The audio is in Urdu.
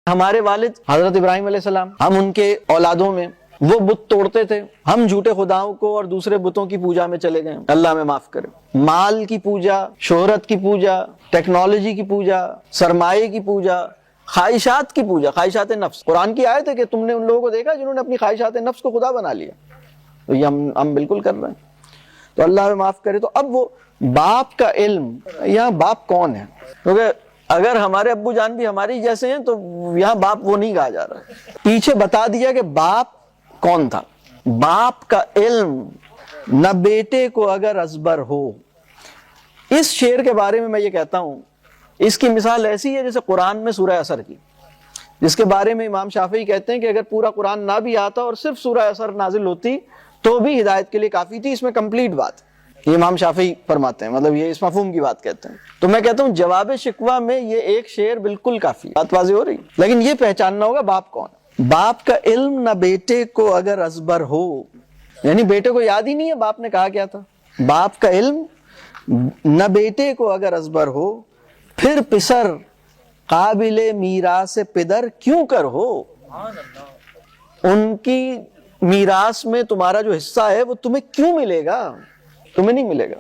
ہمارے والد حضرت ابراہیم علیہ السلام، ہم ان کے اولادوں میں وہ بت توڑتے تھے، ہم جھوٹے خداؤں کو اور دوسرے بتوں کی پوجا میں چلے گئے، اللہ ہمیں معاف کرے۔ مال کی پوجا، شہرت کی پوجا، ٹیکنالوجی کی پوجا، سرمایے کی پوجا، خواہشات کی پوجا، خواہشات نفس۔ قرآن کی آیت ہے کہ تم نے ان لوگوں کو دیکھا جنہوں نے اپنی خواہشات نفس کو خدا بنا لیا، تو یہ ہم بالکل کر رہے ہیں، تو اللہ ہمیں معاف کرے۔ تو اب وہ باپ کا علم، یہاں باپ کون ہے؟ کیونکہ اگر ہمارے ابو جان بھی ہماری جیسے ہیں تو یہاں باپ وہ نہیں کہا جا رہا، پیچھے بتا دیا کہ باپ کون تھا۔ باپ کا علم نہ بیٹے کو اگر ازبر ہو۔ اس شعر کے بارے میں یہ کہتا ہوں، اس کی مثال ایسی ہے جیسے قرآن میں سورہ عصر کی، جس کے بارے میں امام شافعی کہتے ہیں کہ اگر پورا قرآن نہ بھی آتا اور صرف سورہ عصر نازل ہوتی تو بھی ہدایت کے لیے کافی تھی، اس میں کمپلیٹ بات۔ یہ امام شافعی فرماتے ہیں، مطلب یہ اس مفہوم کی بات کہتے ہیں۔ تو میں کہتا ہوں جواب شکوہ میں یہ ایک شعر بالکل کافی، بات واضح ہو رہی، لیکن یہ پہچاننا ہوگا باپ کون۔ باپ کا علم نہ بیٹے کو اگر ازبر ہو، یعنی بیٹے کو یاد ہی نہیں ہے باپ نے کہا کیا تھا۔ باپ کا علم نہ بیٹے کو اگر ازبر ہو، پھر پسر قابل میراث پدر کیوں کر ہو۔ ان کی میراث میں تمہارا جو حصہ ہے وہ تمہیں کیوں ملے گا؟ تمہیں نہیں ملے گا۔